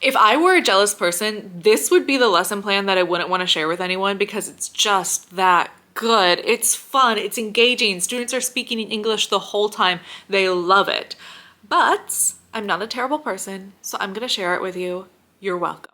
If I were a jealous person, this would be the lesson plan that I wouldn't want to share with anyone because it's just that good. It's fun, it's engaging. Students are speaking in English the whole time. They love it. But I'm not a terrible person, so I'm gonna share it with you. You're welcome.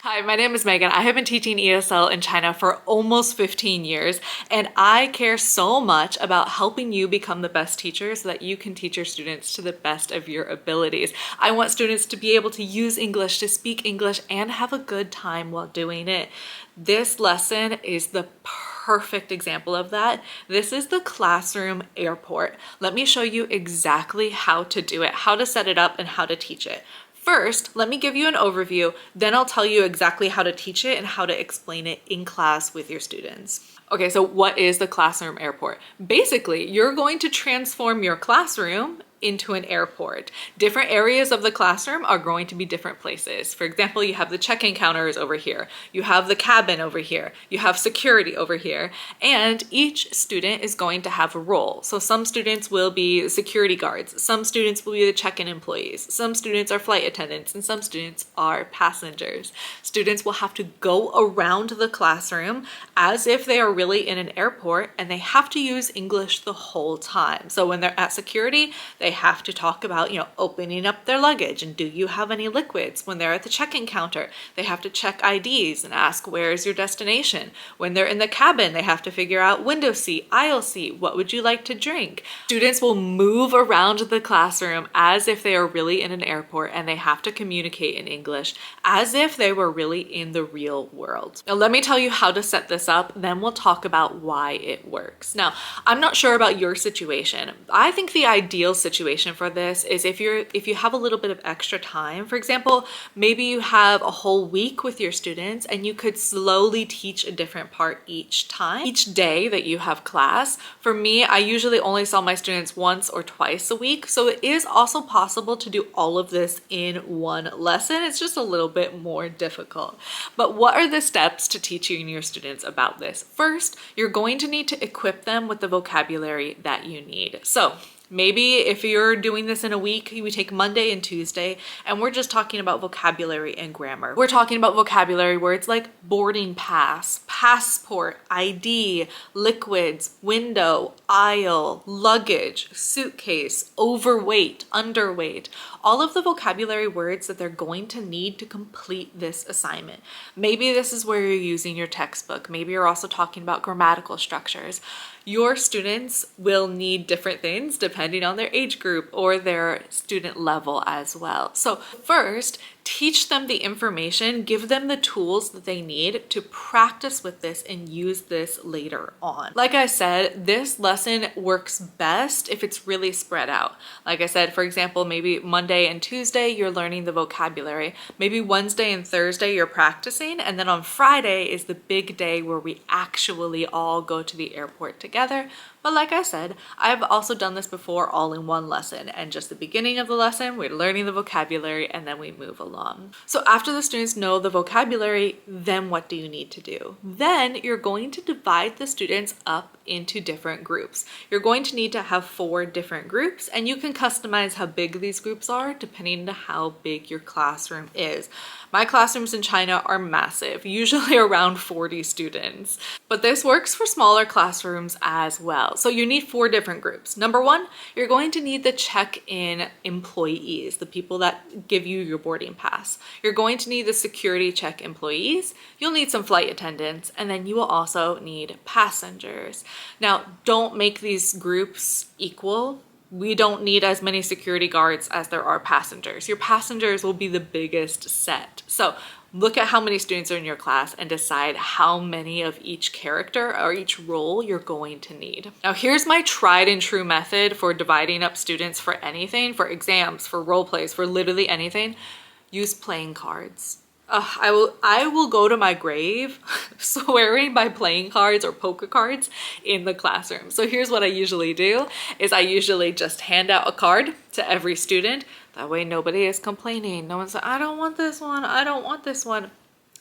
Hi, my name is Megan. I have been teaching ESL in China for almost 15 years, and I care so much about helping you become the best teacher so that you can teach your students to the best of your abilities. I want students to be able to use English, to speak English, and have a good time while doing it. This lesson is the perfect example of that. This is the classroom airport. Let me show you exactly how to do it, how to set it up, and how to teach it. First, let me give you an overview, then I'll tell you exactly how to teach it and how to explain it in class with your students. Okay, so what is the classroom airport? Basically, you're going to transform your classroom into an airport. Different areas of the classroom are going to be different places. For example, you have the check-in counters over here, you have the cabin over here, you have security over here, and each student is going to have a role. So some students will be security guards, some students will be the check-in employees, some students are flight attendants, and some students are passengers. Students will have to go around the classroom as if they are really in an airport, and they have to use English the whole time. So when they're at security, they have to talk about, opening up their luggage and do you have any liquids? When they're at the check-in counter, they have to check IDs and ask, where is your destination? When they're in the cabin, they have to figure out window seat, aisle seat, what would you like to drink? Students will move around the classroom as if they are really in an airport, and they have to communicate in English as if they were really in the real world. Now, let me tell you how to set this up, then we'll talk about why it works. Now, I'm not sure about your situation. I think the ideal situation for this is if you have a little bit of extra time. For example, maybe you have a whole week with your students and you could slowly teach a different part each time, each day that you have class. For me, I usually only saw my students once or twice a week, so it is also possible to do all of this in one lesson. It's just a little bit more difficult. But what are the steps to teaching your students about this? First, you're going to need to equip them with the vocabulary that you need. So maybe if you're doing this in a week, we take Monday and Tuesday, and we're just talking about vocabulary and grammar. We're talking about vocabulary words like boarding pass, passport, ID, liquids, window, aisle, luggage, suitcase, overweight, underweight, all of the vocabulary words that they're going to need to complete this assignment. Maybe this is where you're using your textbook. Maybe you're also talking about grammatical structures. Your students will need different things depending on their age group or their student level as well. So first, teach them the information, give them the tools that they need to practice with this and use this later on. Like I said, this lesson works best if it's really spread out. Like I said, for example, maybe Monday and Tuesday, you're learning the vocabulary. Maybe Wednesday and Thursday, you're practicing. And then on Friday is the big day where we actually all go to the airport together. But like I said, I've also done this before all in one lesson, and just the beginning of the lesson, we're learning the vocabulary and then we move along. So after the students know the vocabulary, then what do you need to do? Then you're going to divide the students up into different groups. You're going to need to have 4 different groups, and you can customize how big these groups are depending on how big your classroom is. My classrooms in China are massive, usually around 40 students, but this works for smaller classrooms as well. So you need 4 different groups. Number 1, you're going to need the check-in employees, the people that give you your boarding pass. You're going to need the security check employees. You'll need some flight attendants, and then you will also need passengers. Now, don't make these groups equal. We don't need as many security guards as there are passengers. Your passengers will be the biggest set. So look at how many students are in your class and decide how many of each character or each role you're going to need. Now, here's my tried and true method for dividing up students for anything, for exams, for role plays, for literally anything. Use playing cards. I will go to my grave swearing by playing cards or poker cards in the classroom. So here's what I usually do is I usually just hand out a card to every student. That way nobody is complaining. No one's like, I don't want this one. I don't want this one.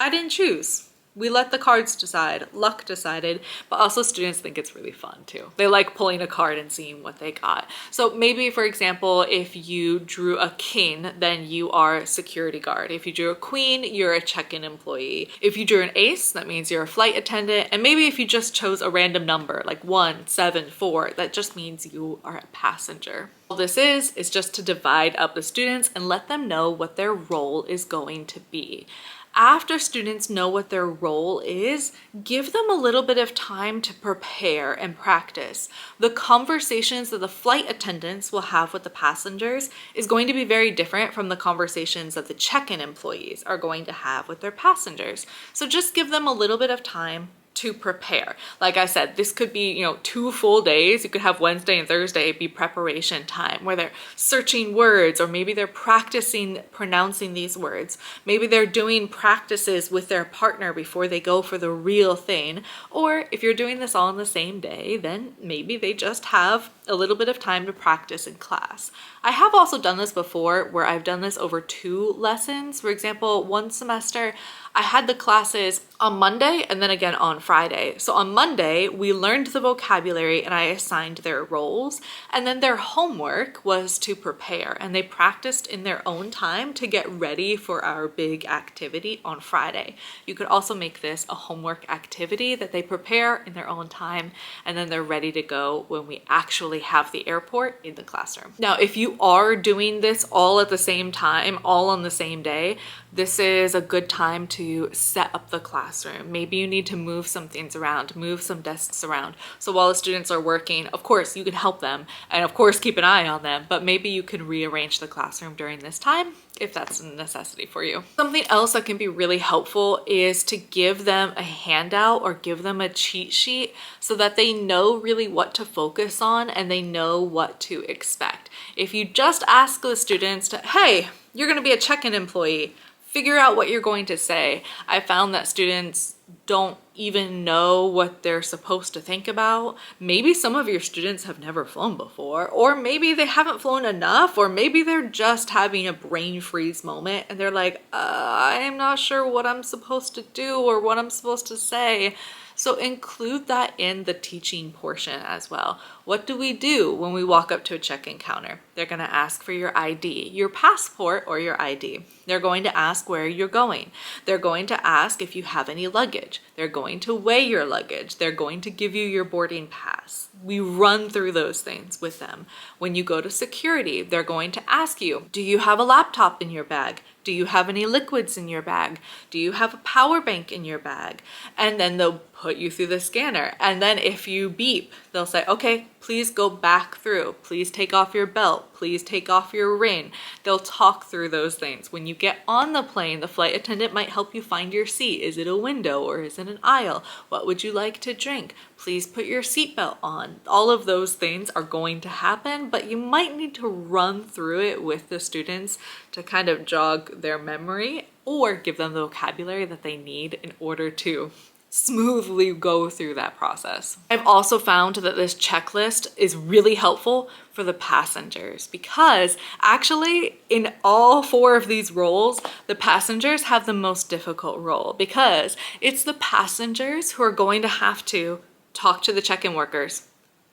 I didn't choose. We let the cards decide, luck decided, but also students think it's really fun too. They like pulling a card and seeing what they got. So maybe, for example, if you drew a king, then you are security guard. If you drew a queen, you're a check-in employee. If you drew an ace, that means you're a flight attendant. And maybe if you just chose a random number like 1, 7, 4, that just means you are a passenger. All this is just to divide up the students and let them know what their role is going to be. After students know what their role is, give them a little bit of time to prepare and practice. The conversations that the flight attendants will have with the passengers is going to be very different from the conversations that the check-in employees are going to have with their passengers. So just give them a little bit of time to prepare. Like I said, this could be, 2 full days. You could have Wednesday and Thursday be preparation time where they're searching words, or maybe they're practicing pronouncing these words. Maybe they're doing practices with their partner before they go for the real thing. Or if you're doing this all in the same day, then maybe they just have a little bit of time to practice in class. I have also done this before where I've done this over 2 lessons. For example, one semester I had the classes on Monday and then again on Friday. So on Monday, we learned the vocabulary and I assigned their roles, and then their homework was to prepare, and they practiced in their own time to get ready for our big activity on Friday. You could also make this a homework activity that they prepare in their own time, and then they're ready to go when we actually have the airport in the classroom. Now, if you are doing this all at the same time, all on the same day, this is a good time to set up the classroom. Maybe you need to move some things around, move some desks around. So while the students are working, of course, you can help them and of course keep an eye on them, but maybe you can rearrange the classroom during this time if that's a necessity for you. Something else that can be really helpful is to give them a handout or give them a cheat sheet so that they know really what to focus on and they know what to expect. If you just ask the students to, hey, you're gonna be a check-in employee, figure out what you're going to say. I found that students don't even know what they're supposed to think about. Maybe some of your students have never flown before, or maybe they haven't flown enough, or maybe they're just having a brain freeze moment and they're like, I'm not sure what I'm supposed to do or what I'm supposed to say. So include that in the teaching portion as well. What do we do when we walk up to a check-in counter? They're going to ask for your ID, your passport or your ID. They're going to ask where you're going. They're going to ask if you have any luggage. They're going to weigh your luggage. They're going to give you your boarding pass. We run through those things with them. When you go to security, they're going to ask you, do you have a laptop in your bag? Do you have any liquids in your bag? Do you have a power bank in your bag? And then they'll put you through the scanner. And then if you beep, they'll say, okay, please go back through. Please take off your belt. Please take off your ring. They'll talk through those things. When you get on the plane, the flight attendant might help you find your seat. Is it a window or is it an aisle? What would you like to drink? Please put your seatbelt on. All of those things are going to happen, but you might need to run through it with the students to kind of jog their memory or give them the vocabulary that they need in order to smoothly go through that process. I've also found that this checklist is really helpful for the passengers because actually in all 4 of these roles, the passengers have the most difficult role because it's the passengers who are going to have to talk to the check-in workers,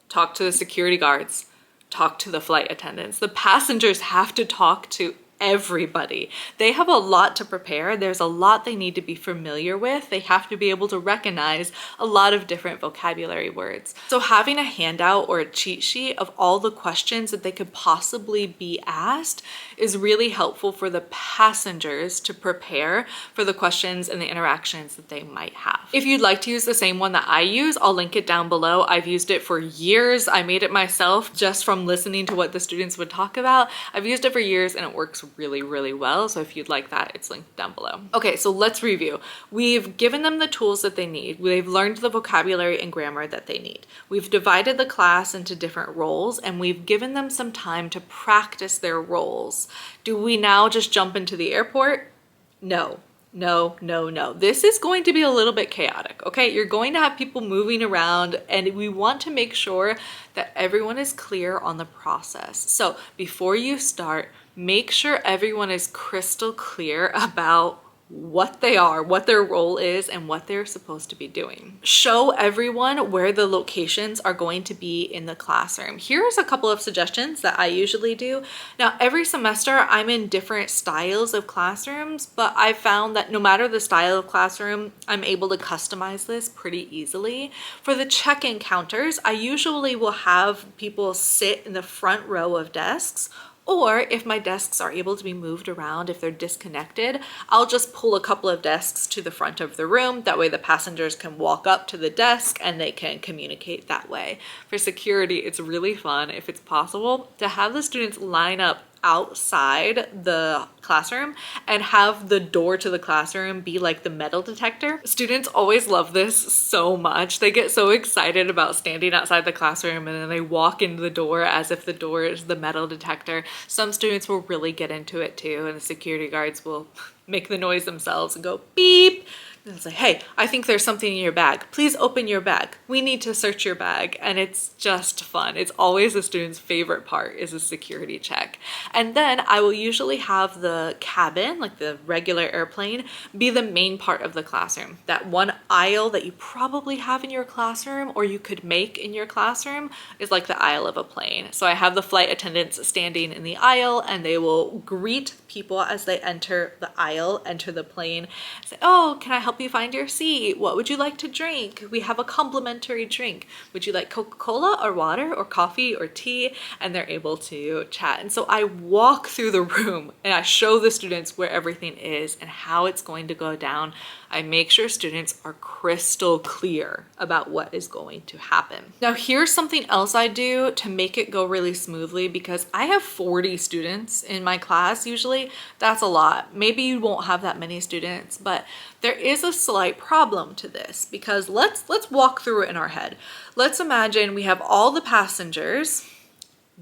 talk to the security guards, talk to the flight attendants. The passengers have to talk to everybody. They have a lot to prepare. There's a lot they need to be familiar with. They have to be able to recognize a lot of different vocabulary words. So having a handout or a cheat sheet of all the questions that they could possibly be asked is really helpful for the passengers to prepare for the questions and the interactions that they might have. If you'd like to use the same one that I use, I'll link it down below. I've used it for years. I made it myself just from listening to what the students would talk about. I've used it for years and it works really, really well. So if you'd like that, it's linked down below. Okay, so let's review. We've given them the tools that they need. They've learned the vocabulary and grammar that they need. We've divided the class into different roles and we've given them some time to practice their roles. Do we now just jump into the airport? No. No, no, no. This is going to be a little bit chaotic, okay? You're going to have people moving around and we want to make sure that everyone is clear on the process. So before you start, make sure everyone is crystal clear about what they are, what their role is, and what they're supposed to be doing. Show everyone where the locations are going to be in the classroom. Here's a couple of suggestions that I usually do. Now, every semester I'm in different styles of classrooms, but I found that no matter the style of classroom, I'm able to customize this pretty easily. For the check-in counters, I usually will have people sit in the front row of desks, or if my desks are able to be moved around, if they're disconnected, I'll just pull a couple of desks to the front of the room. That way the passengers can walk up to the desk and they can communicate that way. For security, it's really fun, if it's possible, to have the students line up outside the classroom and have the door to the classroom be like the metal detector. Students always love this so much. They get so excited about standing outside the classroom and then they walk into the door as if the door is the metal detector. Some students will really get into it too, and the security guards will make the noise themselves and go beep. And it's like, hey, I think there's something in your bag. Please open your bag. We need to search your bag. And it's just fun. It's always the student's favorite part, is a security check. And then I will usually have the cabin, like the regular airplane, be the main part of the classroom. That one aisle that you probably have in your classroom or you could make in your classroom is like the aisle of a plane. So I have the flight attendants standing in the aisle and they will greet people as they enter the aisle, enter the plane, say, oh, can I help you find your seat? What would you like to drink? We have a complimentary drink. Would you like Coca-Cola or water or coffee or tea? And they're able to chat. And so I walk through the room and I show the students where everything is and how it's going to go down. I make sure students are crystal clear about what is going to happen. Now, here's something else I do to make it go really smoothly, because I have 40 students in my class usually. That's a lot. Maybe you won't have that many students, but there is a slight problem to this, because let's walk through it in our head. Let's imagine we have all the passengers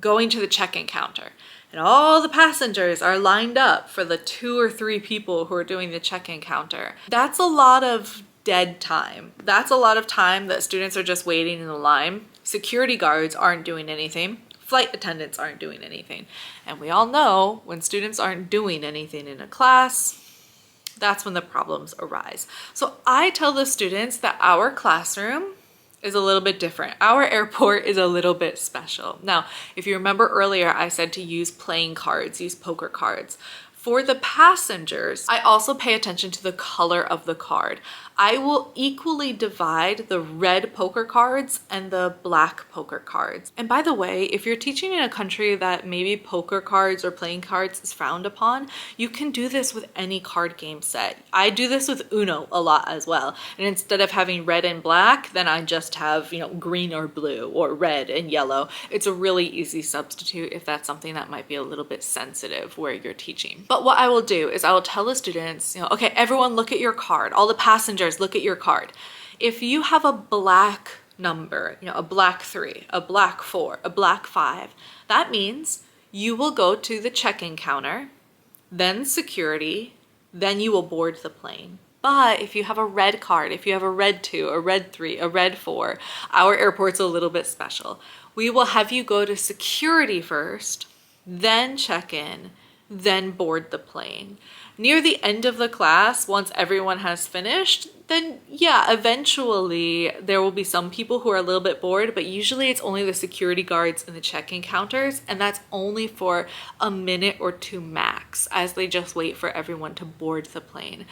going to the check-in counter. And all the passengers are lined up for the 2 or 3 people who are doing the check-in counter. That's a lot of dead time. That's a lot of time that students are just waiting in the line. Security guards aren't doing anything. Flight attendants aren't doing anything. And we all know when students aren't doing anything in a class, that's when the problems arise. So I tell the students that our classroom is a little bit different. Our airport is a little bit special. Now, if you remember earlier, I said to use playing cards, use poker cards. For the passengers, I also pay attention to the color of the card. I will equally divide the red poker cards and the black poker cards. And by the way, if you're teaching in a country that maybe poker cards or playing cards is frowned upon, you can do this with any card game set. I do this with Uno a lot as well. And instead of having red and black, then I just have, green or blue or red and yellow. It's a really easy substitute if that's something that might be a little bit sensitive where you're teaching. But what I will do is I will tell the students, okay, everyone look at your card. All the passengers, look at your card. If you have a black number, a black 3, a black 4, a black 5, that means you will go to the check-in counter, then security, then you will board the plane. But if you have a red card, if you have a red 2, a red 3, a red 4, our airport's a little bit special. We will have you go to security first, then check in, then board the plane. Near the end of the class, once everyone has finished, then yeah, eventually there will be some people who are a little bit bored, but usually it's only the security guards and the check-in counters, and that's only for a minute or 2 max as they just wait for everyone to board the plane.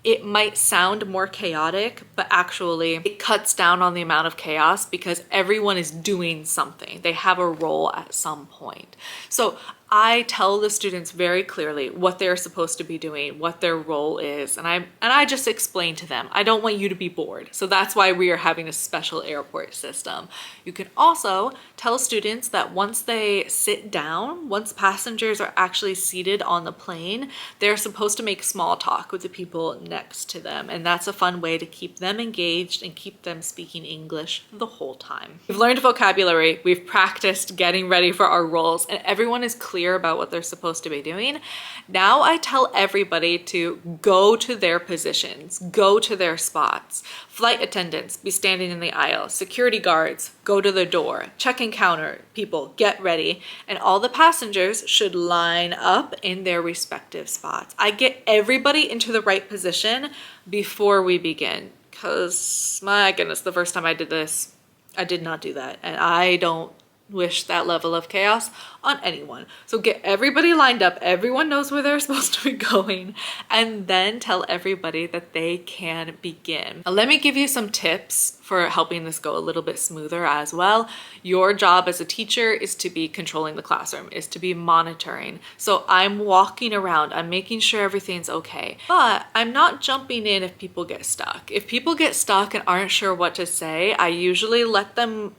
It might sound more chaotic, but actually it cuts down on the amount of chaos because everyone is doing something. They have a role at some point. So I tell the students very clearly what they're supposed to be doing, what their role is, and I just explain to them. I don't want you to be bored. So that's why we are having a special airport system. You can also tell students that once they sit down, once passengers are actually seated on the plane, they're supposed to make small talk with the people next to them. And that's a fun way to keep them engaged and keep them speaking English the whole time. We've learned vocabulary, we've practiced getting ready for our roles, and everyone is clear clear about what they're supposed to be doing. Now I tell everybody to go to their positions, go to their spots. Flight attendants, be standing in the aisle. Security guards, go to the door. Check-in counter people, get ready. And all the passengers should line up in their respective spots. I get everybody into the right position before we begin, because my goodness, the first time I did this, I did not do that. And I don't wish that level of chaos on anyone. So get everybody lined up, everyone knows where they're supposed to be going, and then tell everybody that they can begin. Now, let me give you some tips for helping this go a little bit smoother as well. Your job as a teacher is to be controlling the classroom, is to be monitoring. So I'm walking around, I'm making sure everything's okay, but I'm not jumping in if people get stuck. If people get stuck and aren't sure what to say, I usually let them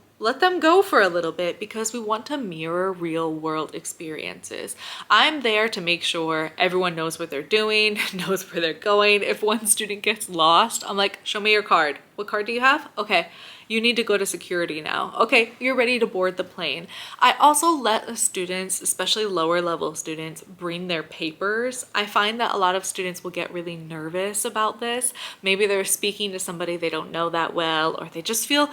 go for a little bit, because we want to mirror real world experiences. I'm there to make sure everyone knows what they're doing, knows where they're going. If one student gets lost, I'm like, show me your card. What card do you have? Okay, you need to go to security now. Okay, you're ready to board the plane. I also let the students, especially lower level students, bring their papers. I find that a lot of students will get really nervous about this. Maybe they're speaking to somebody they don't know that well, or they just feel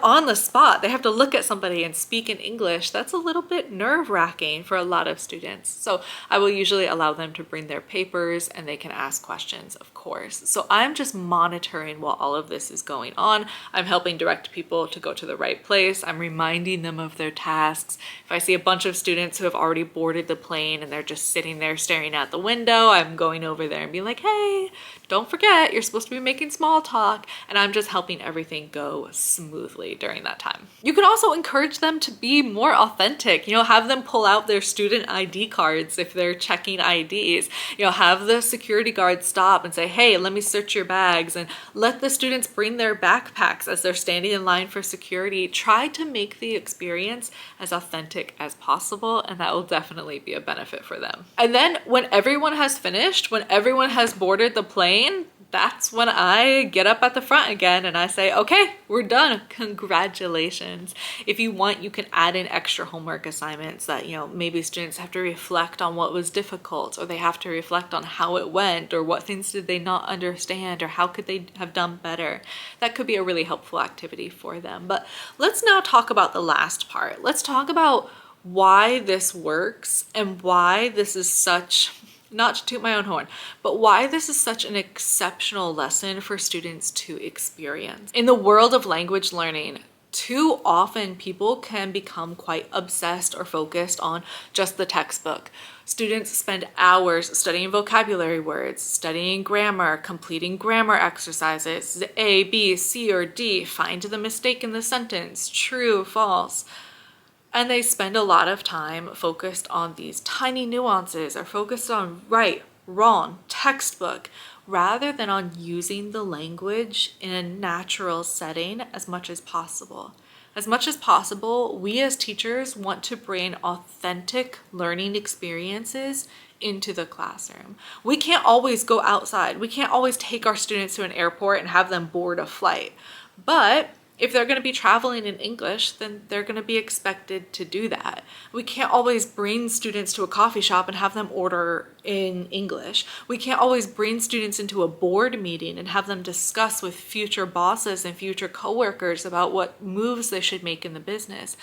on the spot. They have to look at somebody and speak in English. That's a little bit nerve-wracking for a lot of students. So I will usually allow them to bring their papers, and they can ask questions, of course. So I'm just monitoring while all of this is going on. I'm helping direct people to go to the right place. I'm reminding them of their tasks. If I see a bunch of students who have already boarded the plane and they're just sitting there staring out the window, I'm going over there and being like, hey, don't forget, you're supposed to be making small talk. And I'm just helping everything go smoothly during that time. You can also encourage them to be more authentic. Have them pull out their student ID cards if they're checking IDs. Have the security guard stop and say, hey, let me search your bags, and let the students bring their backpacks as they're standing in line for security. Try to make the experience as authentic as possible, and that will definitely be a benefit for them. And then when everyone has finished, when everyone has boarded the plane, that's when I get up at the front again and I say, okay, we're done. Congratulations. If you want, you can add in extra homework assignments that, maybe students have to reflect on what was difficult, or they have to reflect on how it went, or what things did they not understand, or how could they have done better. That could be a really helpful activity for them. But let's now talk about the last part. Let's talk about why this works and why this is such, not to toot my own horn, but why this is such an exceptional lesson for students to experience. In the world of language learning, too often people can become quite obsessed or focused on just the textbook. Students spend hours studying vocabulary words, studying grammar, completing grammar exercises, A, B, C, or D, find the mistake in the sentence, true, false. And they spend a lot of time focused on these tiny nuances, or focused on right, wrong, textbook, rather than on using the language in a natural setting as much as possible. As much as possible, we as teachers want to bring authentic learning experiences into the classroom. We can't always go outside. We can't always take our students to an airport and have them board a flight. But if they're going to be traveling in English, then they're going to be expected to do that. We can't always bring students to a coffee shop and have them order in English. We can't always bring students into a board meeting and have them discuss with future bosses and future coworkers about what moves they should make in the business.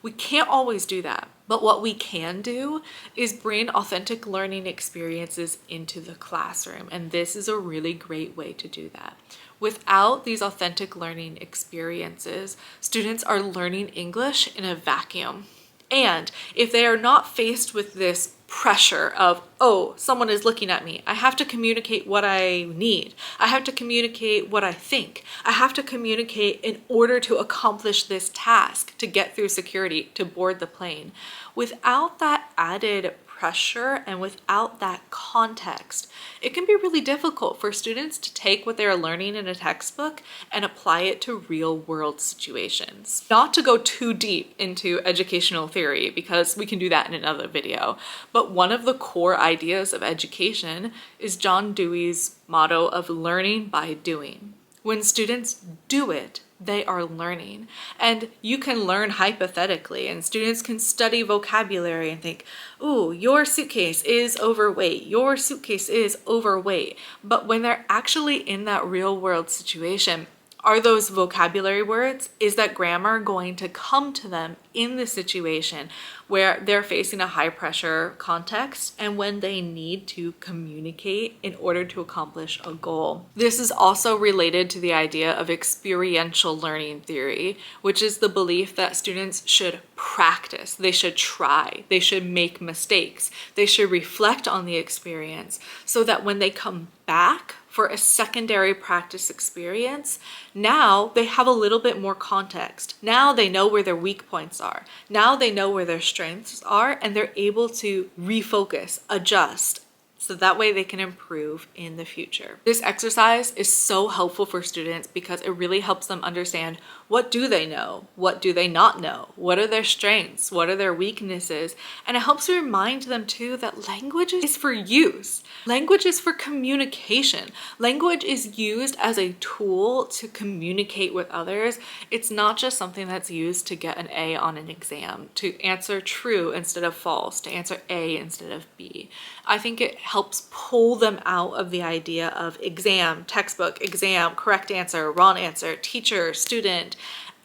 We can't always do that. But what we can do is bring authentic learning experiences into the classroom. And this is a really great way to do that. Without these authentic learning experiences, students are learning English in a vacuum. And if they are not faced with this pressure of, oh, someone is looking at me, I have to communicate what I need, I have to communicate what I think, I have to communicate in order to accomplish this task, to get through security, to board the plane. Without that added pressure and without that context, it can be really difficult for students to take what they're learning in a textbook and apply it to real world situations. Not to go too deep into educational theory, because we can do that in another video, but one of the core ideas of education is John Dewey's motto of learning by doing. When students do it, they are learning. And you can learn hypothetically, and students can study vocabulary and think, ooh, your suitcase is overweight, your suitcase is overweight. But when they're actually in that real world situation, are those vocabulary words, is that grammar going to come to them in the situation where they're facing a high pressure context and when they need to communicate in order to accomplish a goal? This is also related to the idea of experiential learning theory, which is the belief that students should practice, they should try, they should make mistakes, they should reflect on the experience so that when they come back for a secondary practice experience, now they have a little bit more context. Now they know where their weak points are. Now they know where their strengths are, and they're able to refocus, adjust, so that way they can improve in the future. This exercise is so helpful for students because it really helps them understand, what do they know? What do they not know? What are their strengths? What are their weaknesses? And it helps remind them too that language is for use. Language is for communication. Language is used as a tool to communicate with others. It's not just something that's used to get an A on an exam, to answer true instead of false, to answer A instead of B. I think it helps pull them out of the idea of exam, textbook, exam, correct answer, wrong answer, teacher, student,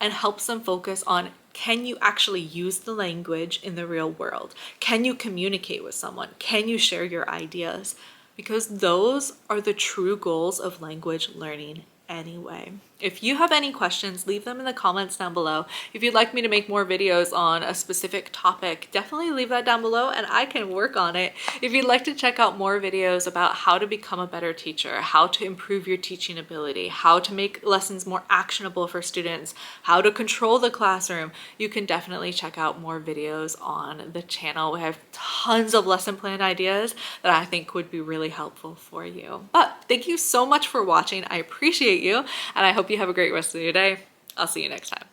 and helps them focus on, can you actually use the language in the real world? Can you communicate with someone? Can you share your ideas? Because those are the true goals of language learning anyway. If you have any questions, leave them in the comments down below. If you'd like me to make more videos on a specific topic, definitely leave that down below and I can work on it. If you'd like to check out more videos about how to become a better teacher, how to improve your teaching ability, how to make lessons more actionable for students, how to control the classroom, you can definitely check out more videos on the channel. We have tons of lesson plan ideas that I think would be really helpful for you. But thank you so much for watching. I appreciate you, and I hope you have a great rest of your day. I'll see you next time.